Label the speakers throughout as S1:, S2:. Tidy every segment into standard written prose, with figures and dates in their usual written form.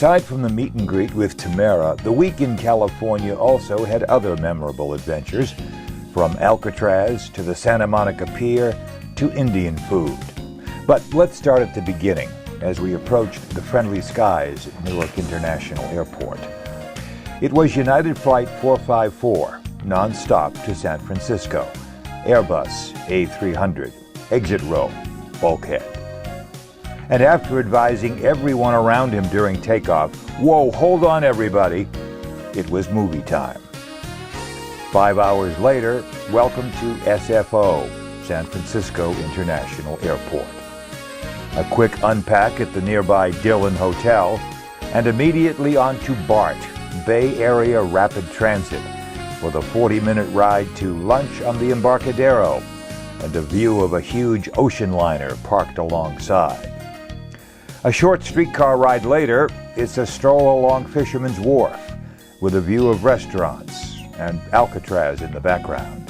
S1: Aside from the meet and greet with Tamera, the week in California also had other memorable adventures, from Alcatraz to the Santa Monica Pier to Indian food. But let's start at the beginning, as we approached the friendly skies at Newark International Airport. It was United Flight 454, non-stop to San Francisco, Airbus A300, exit row, bulkhead. And after advising everyone around him during takeoff, "Whoa, hold on everybody," it was movie time. 5 hours later, welcome to SFO, San Francisco International Airport. A quick unpack at the nearby Dillon Hotel, and immediately on to BART, Bay Area Rapid Transit, for the 40-minute ride to lunch on the Embarcadero and a view of a huge ocean liner parked alongside. A short streetcar ride later, it's a stroll along Fisherman's Wharf with a view of restaurants and Alcatraz in the background,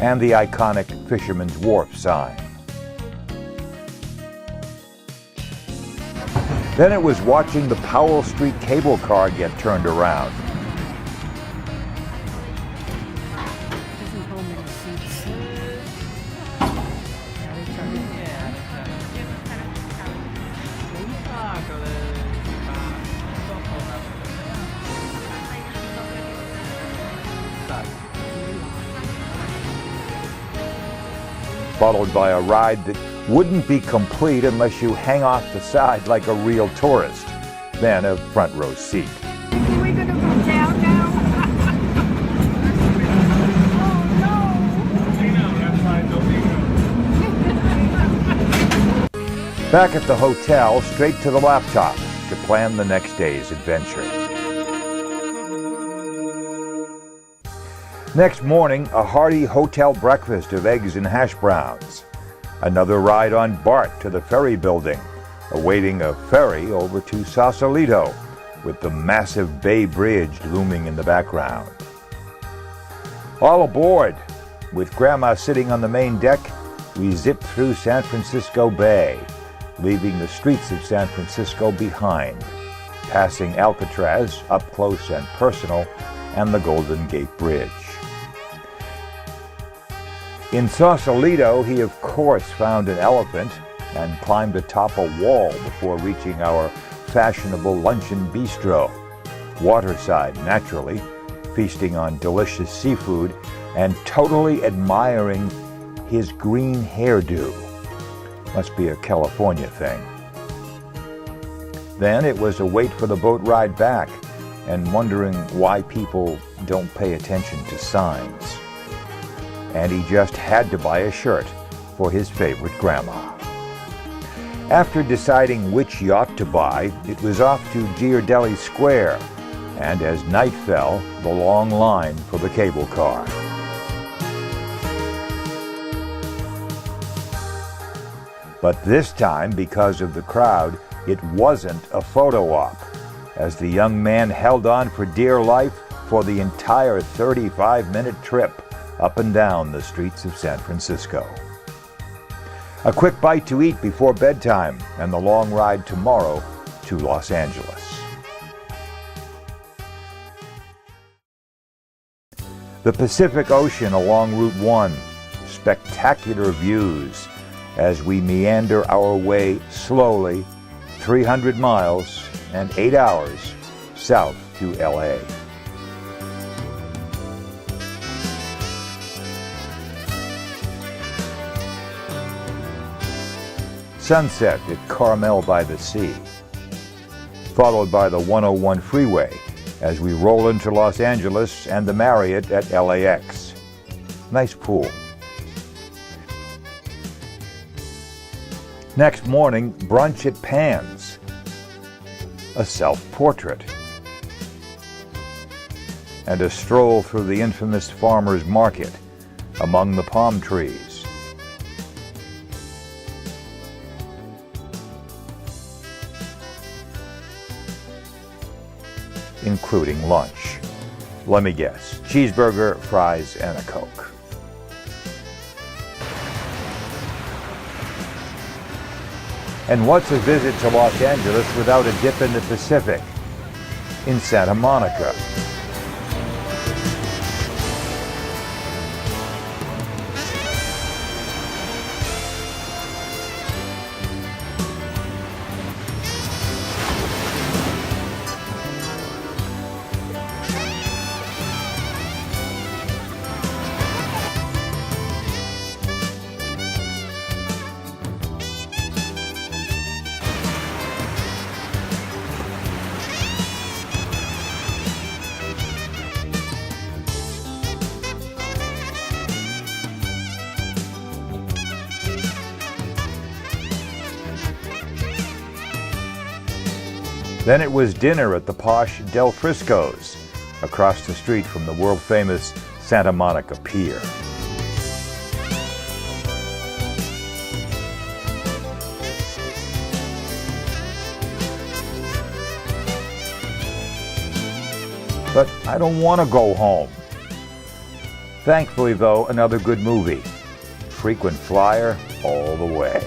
S1: and the iconic Fisherman's Wharf sign. Then it was watching the Powell Street cable car get turned around. Followed by a ride that wouldn't be complete unless you hang off the side like a real tourist, then a front row seat.
S2: Are we going to go down now?
S1: Back at the hotel, straight to the laptop to plan the next day's adventure. Next morning, a hearty hotel breakfast of eggs and hash browns. Another ride on BART to the Ferry building, awaiting a ferry over to Sausalito, with the massive Bay Bridge looming in the background. All aboard! With Grandma sitting on the main deck, we zipped through San Francisco Bay, leaving the streets of San Francisco behind, passing Alcatraz up close and personal, and the Golden Gate Bridge. In Sausalito, he of course found an elephant and climbed atop a wall before reaching our fashionable luncheon bistro, waterside naturally, feasting on delicious seafood and totally admiring his green hairdo. Must be a California thing. Then it was a wait for the boat ride back and wondering why people don't pay attention to signs. And he just had to buy a shirt for his favorite grandma. After deciding which yacht to buy, it was off to Ghirardelli Square, and as night fell, the long line for the cable car. But this time, because of the crowd, it wasn't a photo op, as the young man held on for dear life for the entire 35-minute trip up and down the streets of San Francisco. A quick bite to eat before bedtime, and the long ride tomorrow to Los Angeles. The Pacific Ocean along Route 1, spectacular views as we meander our way slowly 300 miles and 8 hours south to LA. Sunset at Carmel by the Sea, followed by the 101 freeway as we roll into Los Angeles and the Marriott at LAX. Nice pool. Next morning, brunch at Pan's, a self-portrait, and a stroll through the infamous farmers market among the palm trees. Including lunch. Let me guess, cheeseburger, fries, and a Coke. And what's a visit to Los Angeles without a dip in the Pacific, in Santa Monica? Then it was dinner at the posh Del Frisco's, across the street from the world-famous Santa Monica Pier. But I don't want to go home. Thankfully, though, another good movie. Frequent flyer all the way.